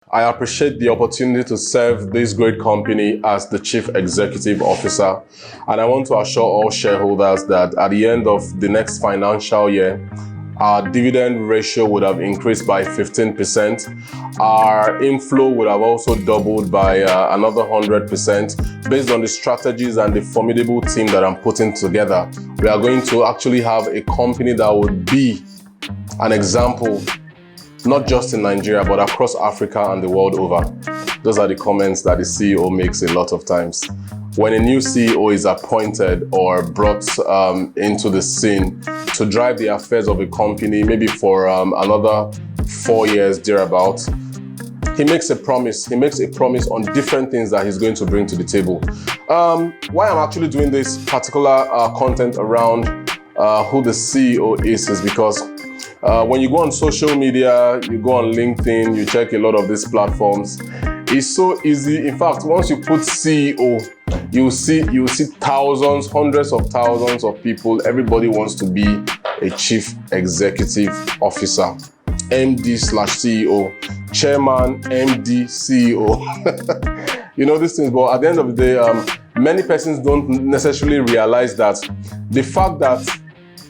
I appreciate the opportunity to serve this great company as the Chief Executive Officer. And I want to assure all shareholders that at the end of the next financial year, our dividend ratio would have increased by 15%. Our inflow would have also doubled by another 100%. Based on the strategies and the formidable team that I'm putting together, we are going to actually have a company that would be an example, not just in Nigeria, but across Africa and the world over. Those are the comments that the CEO makes a lot of times. When a new CEO is appointed or brought into the scene to drive the affairs of a company, maybe for another 4 years thereabouts, he makes a promise. He makes a promise on different things that he's going to bring to the table. Why I'm actually doing this particular content around who the CEO is because when you go on social media, you go on LinkedIn, you check a lot of these platforms, it's so easy. In fact, once you put CEO, you see thousands, hundreds of thousands of people. Everybody wants to be a Chief Executive Officer, MD/CEO, Chairman, MD, CEO. You know these things, but at the end of the day, many persons don't necessarily realize that the fact that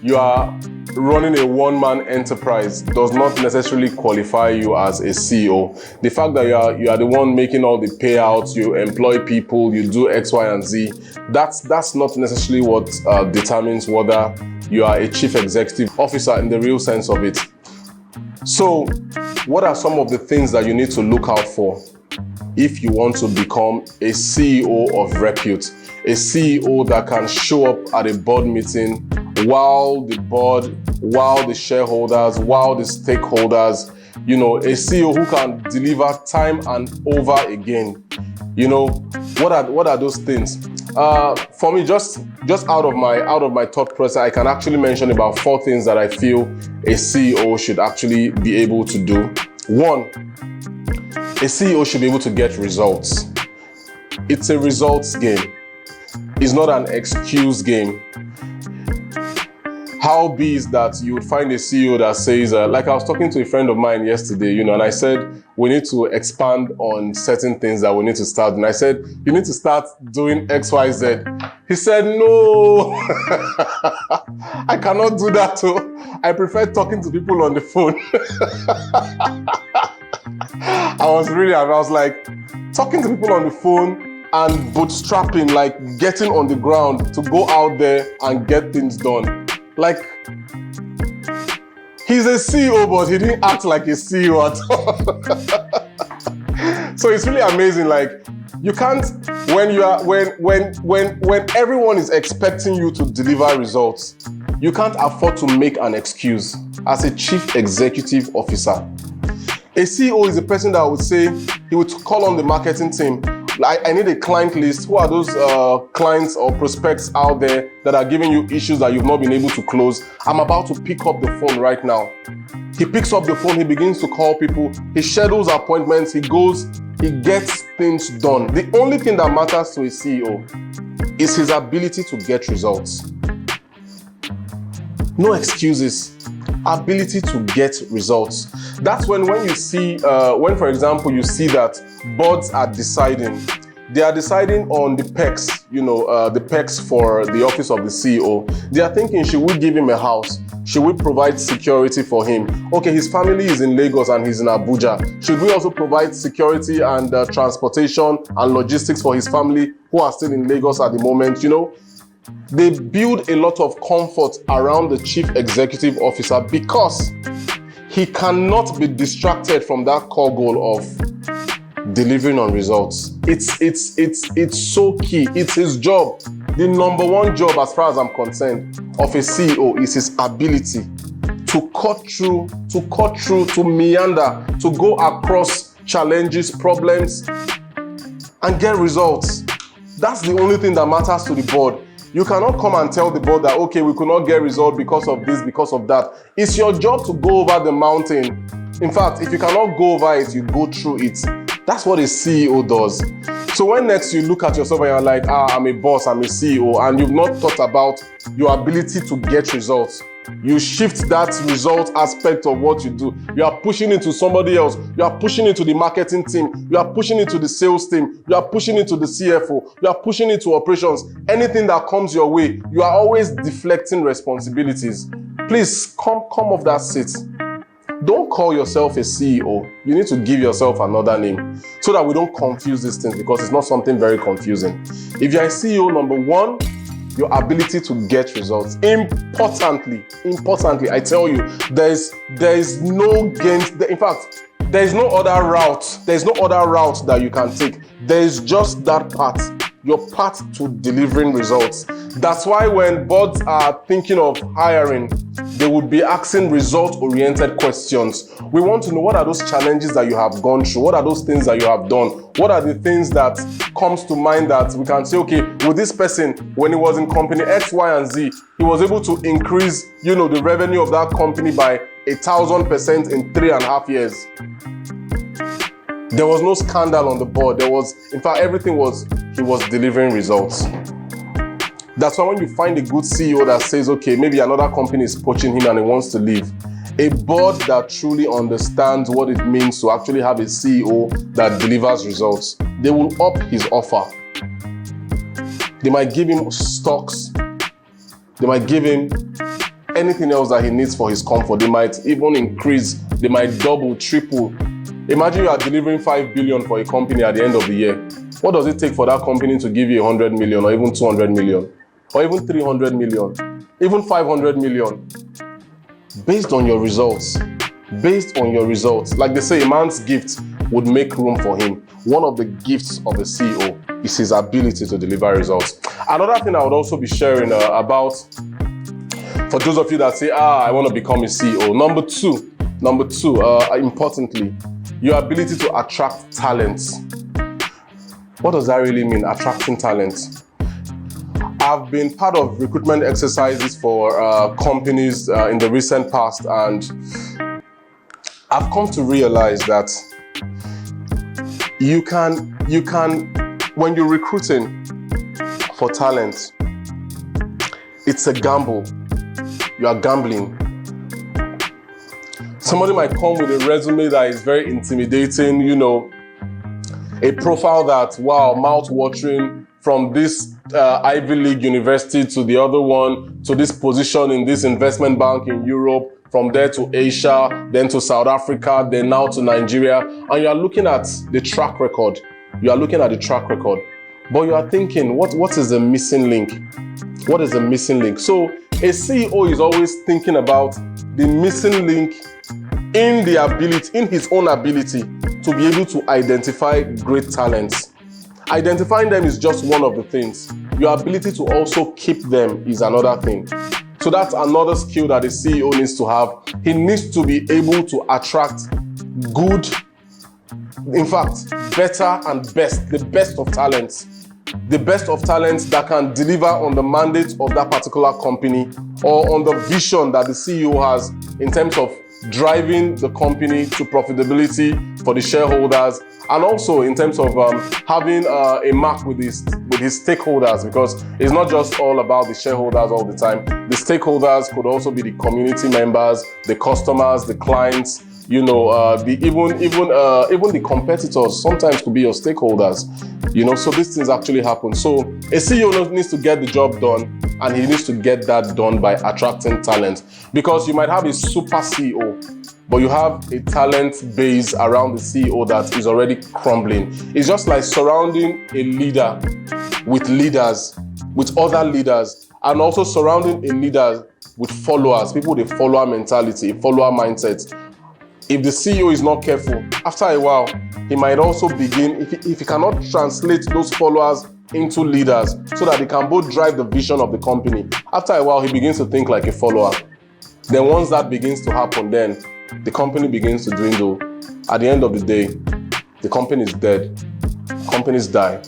you are running a one-man enterprise does not necessarily qualify you as a CEO. The fact that you are the one making all the payouts, you employ people, you do X, Y, and Z, that's not necessarily what determines whether you are a Chief Executive Officer in the real sense of it. So, what are some of the things that you need to look out for if you want to become a CEO of repute? A CEO that can show up at a board meeting while the board, while the shareholders, while the stakeholders, you know, a CEO who can deliver time and over again. You know, what are those things? For me, just out of my thought process, I can actually mention about 4 things that I feel a CEO should actually be able to do. 1, a CEO should be able to get results. It's a results game. It's not an excuse game. How be is that you would find a CEO that says, like I was talking to a friend of mine yesterday, you know, and I said, we need to expand on certain things that we need to start. And I said, you need to start doing X, Y, Z. He said, no, I cannot do that too. I prefer talking to people on the phone. I was like, talking to people on the phone and bootstrapping, like getting on the ground to go out there and get things done. Like, he's a CEO, but he didn't act like a CEO at all. So it's really amazing. Like, you can't, when everyone is expecting you to deliver results, you can't afford to make an excuse as a Chief Executive Officer. A CEO is a person that would say, he would call on the marketing team. I need a client list. Who are those clients or prospects out there that are giving you issues that you've not been able to close? I'm about to pick up the phone right now. He picks up the phone, he begins to call people, he schedules appointments, he goes, he gets things done. The only thing that matters to a CEO is his ability to get results. No excuses. Ability to get results. That's when you see, for example, you see that boards are deciding. They are deciding on the pecs, you know, the pecs for the office of the CEO. They are thinking, should we give him a house? Should we provide security for him? Okay, his family is in Lagos and he's in Abuja. Should we also provide security and transportation and logistics for his family who are still in Lagos at the moment, you know? They build a lot of comfort around the Chief Executive Officer because he cannot be distracted from that core goal of delivering on results. It's so key. It's his job. The number one job, as far as I'm concerned, of a CEO is his ability to cut through, to meander, to go across challenges, problems, and get results. That's the only thing that matters to the board. You cannot come and tell the board that, okay, we could not get results because of this, because of that. It's your job to go over the mountain. In fact, if you cannot go over it, you go through it. That's what a CEO does. So when next you look at yourself and you're like, I'm a boss, I'm a CEO, and you've not thought about your ability to get results, You shift that result aspect of what you do. You are pushing it to somebody else. You are pushing it to the marketing team. You are pushing it to the sales team. You are pushing it to the CFO. You are pushing it to operations. Anything that comes your way, you are always deflecting responsibilities. Please come off that seat. Don't call yourself a CEO. You need to give yourself another name so that we don't confuse these things, because it's not something very confusing. If you're a CEO, number one, your ability to get results. Importantly, I tell you, there is no gain. In fact, there is no other route. There is no other route that you can take. There is just that path. Your path to delivering results. That's why when boards are thinking of hiring, they would be asking result-oriented questions. We want to know, what are those challenges that you have gone through? What are those things that you have done? What are the things that comes to mind that we can say, okay, with this person, when he was in company X, Y, and Z, he was able to increase, the revenue of that company by 1,000% in 3.5 years. There was no scandal on the board. In fact, he was delivering results. That's why when you find a good CEO that says, okay, maybe another company is poaching him and he wants to leave, a board that truly understands what it means to actually have a CEO that delivers results, they will up his offer. They might give him stocks. They might give him anything else that he needs for his comfort. They might even increase. They might double, triple. Imagine you are delivering 5 billion for a company at the end of the year. What does it take for that company to give you 100 million or even 200 million or even 300 million, even 500 million? Based on your results. Based on your results. Like they say, a man's gift would make room for him. One of the gifts of a CEO is his ability to deliver results. Another thing I would also be sharing about, for those of you that say, I want to become a CEO. Number two, importantly, your ability to attract talents. What does that really mean, attracting talent? I've been part of recruitment exercises for companies in the recent past, and I've come to realize that you can, when you're recruiting for talent, it's a gamble. You are gambling. Somebody might come with a resume that is very intimidating, a profile that, wow, mouth-watering, from this Ivy League university to the other one, to this position in this investment bank in Europe, from there to Asia, then to South Africa, then now to Nigeria. And you are looking at the track record. But you are thinking, what is the missing link? What is the missing link? So a CEO is always thinking about the missing link in his own ability to be able to identify great talents. Identifying them is just one of the things. Your ability to also keep them is another thing. So that's another skill that a CEO needs to have. He needs to be able to attract good, in fact, better and best, the best of talents. The best of talents that can deliver on the mandate of that particular company or on the vision that the CEO has in terms of driving the company to profitability for the shareholders, and also in terms of having a mark with his stakeholders, because it's not just all about the shareholders all the time. The stakeholders could also be the community members, the customers, the clients, even the competitors sometimes could be your stakeholders. So these things actually happen. So a CEO needs to get the job done, and he needs to get that done by attracting talent. Because you might have a super CEO, but you have a talent base around the CEO that is already crumbling. It's just like surrounding a leader with leaders, with other leaders, and also surrounding a leader with followers, people with a follower mentality, a follower mindset. If the CEO is not careful, after a while, he might also begin, if he cannot translate those followers into leaders so that they can both drive the vision of the company, after a while, he begins to think like a follower. Then once that begins to happen, then the company begins to dwindle. At the end of the day, the company is dead. Companies die.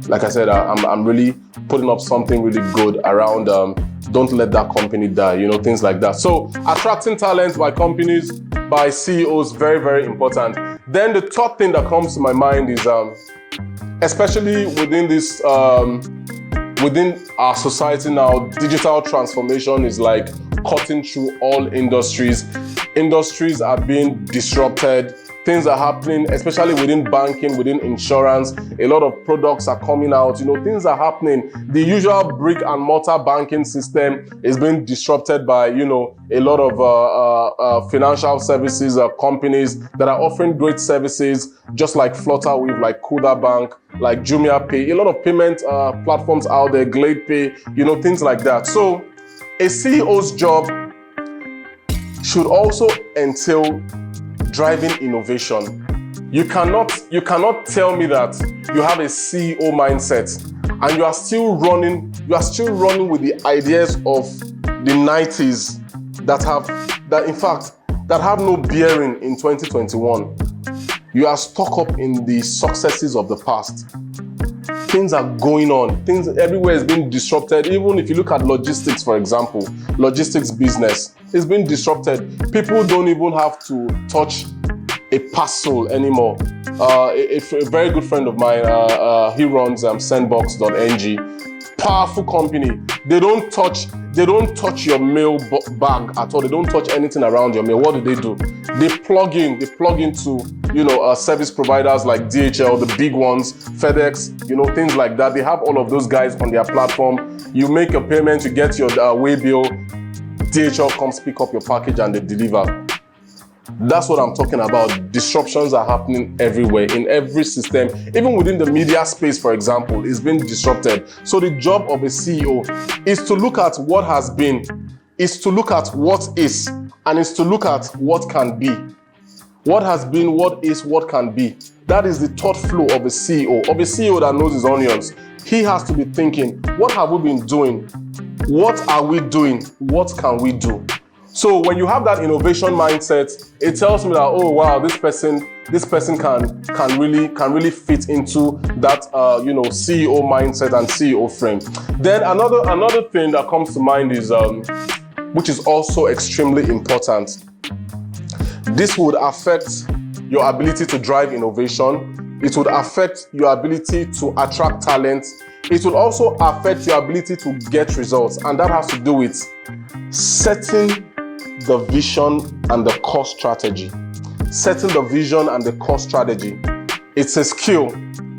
Like I said, I'm really putting up something really good around don't let that company die, things like that. So attracting talent by companies, by CEOs, very, very important. Then the third thing that comes to my mind is, especially within this, within our society now, digital transformation is like cutting through all industries. Industries are being disrupted. Things are happening, especially within banking, within insurance. A lot of products are coming out. Things are happening. The usual brick and mortar banking system is being disrupted by, a lot of financial services companies that are offering great services, just like Flutterwave, like Kuda Bank, like Jumia Pay. A lot of payment platforms out there, Glade Pay, things like that. So a CEO's job should also entail driving innovation. You cannot tell me that you have a CEO mindset and you are still running with the ideas of the 90s that have no bearing in 2021. You are stuck up in the successes of the past. Things are going on. Things everywhere is being disrupted. Even if you look at logistics, for example, logistics business is being disrupted. People don't even have to touch a parcel anymore. A very good friend of mine, he runs sendbox.ng. Powerful company. They don't touch your mail bag at all. They don't touch anything around your mail. What do? They plug into service providers like DHL, the big ones, FedEx, things like that. They have all of those guys on their platform. You make a payment, you get your way bill, DHL comes pick up your package and they deliver. That's what I'm talking about. Disruptions are happening everywhere, in every system. Even within the media space, for example, is being disrupted. So the job of a CEO is to look at what has been, is to look at what is, and is to look at what can be. What has been, what is, what can be. That is the thought flow of a CEO that knows his onions. He has to be thinking, what have we been doing? What are we doing? What can we do? So when you have that innovation mindset, it tells me that, oh wow, this person can really fit into that CEO mindset and CEO frame. Then another thing that comes to mind is which is also extremely important. This would affect your ability to drive innovation. It would affect your ability to attract talent. It will also affect your ability to get results, and that has to do with setting the vision and the core strategy. Setting the vision and the core strategy. It's a skill.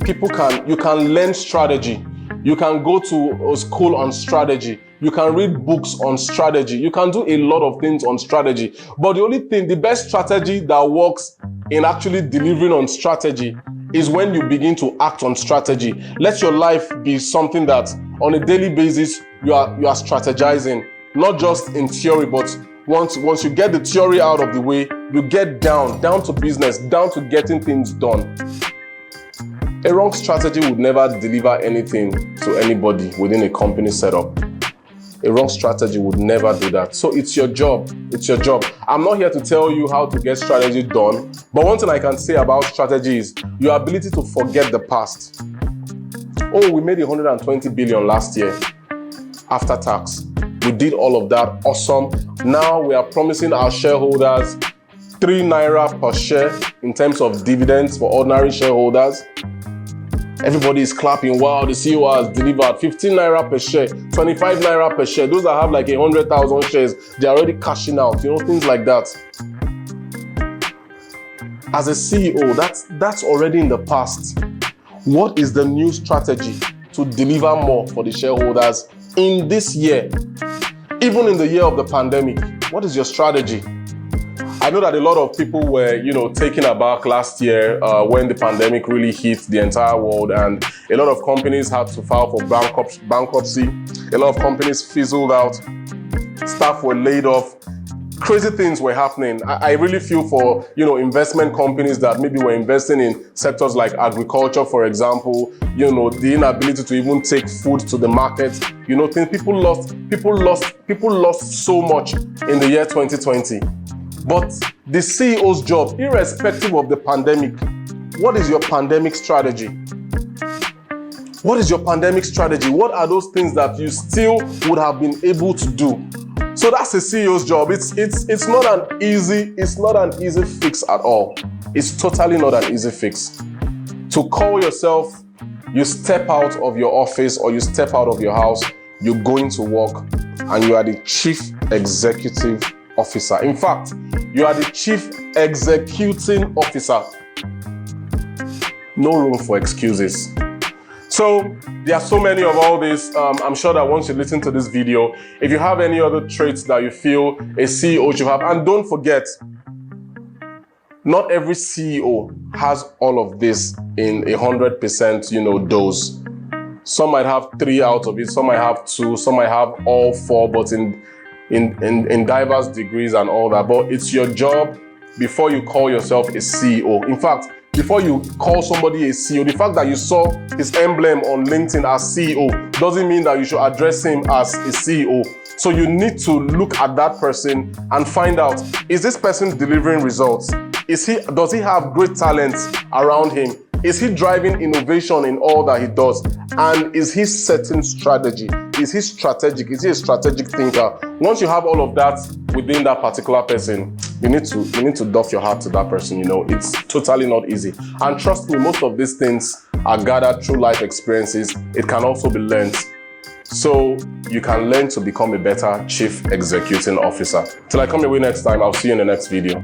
You can learn strategy. You can go to a school on strategy. You can read books on strategy. You can do a lot of things on strategy. But the best strategy that works in actually delivering on strategy is when you begin to act on strategy. Let your life be something that on a daily basis you are strategizing, not just in theory, but once you get the theory out of the way, you get down to business, down to getting things done. A wrong strategy would never deliver anything to anybody within a company setup. A wrong strategy would never do that. So it's your job. It's your job. I'm not here to tell you how to get strategy done, but one thing I can say about strategy is your ability to forget the past. Oh, we made 120 billion last year after tax. We did all of that. Awesome. Now we are promising our shareholders 3 naira per share in terms of dividends for ordinary shareholders. Everybody is clapping. Wow, the CEO has delivered 15 naira per share, 25 naira per share. Those that have like 100,000 shares, they're already cashing out, things like that. As a CEO, that's already in the past. What is the new strategy to deliver more for the shareholders in this year? Even in the year of the pandemic, what is your strategy? I know that a lot of people were, taken aback last year when the pandemic really hit the entire world, and a lot of companies had to file for bankruptcy. A lot of companies fizzled out. Staff were laid off. Crazy things were happening. I really feel for, investment companies that maybe were investing in sectors like agriculture, for example, the inability to even take food to the market. People lost so much in the year 2020. But the CEO's job, irrespective of the pandemic, what is your pandemic strategy? What is your pandemic strategy? What are those things that you still would have been able to do? So that's the CEO's job. It's not an easy fix at all. It's totally not an easy fix. To call yourself, you step out of your office or you step out of your house, you're going to work, and you are the chief executive officer. In fact, you are the chief executing officer. No room for excuses. So there are so many of all this. I'm sure that once you listen to this video, if you have any other traits that you feel a CEO should have, and don't forget, not every CEO has all of this in 100%, dose. Some might have 3 out of it, some might have 2, some might have all 4, but in diverse degrees and all that. But it's your job before you call yourself a CEO. In fact, before you call somebody a CEO, the fact that you saw his emblem on LinkedIn as CEO doesn't mean that you should address him as a CEO. So you need to look at that person and find out, is this person delivering results? Does he have great talent around him? Is he driving innovation in all that he does? And is he setting strategy? Is he strategic? Is he a strategic thinker? Once you have all of that within that particular person, you need to doff your hat to that person. It's totally not easy. And trust me, most of these things are gathered through life experiences. It can also be learned. So you can learn to become a better chief executing officer. Till I come your way next time, I'll see you in the next video.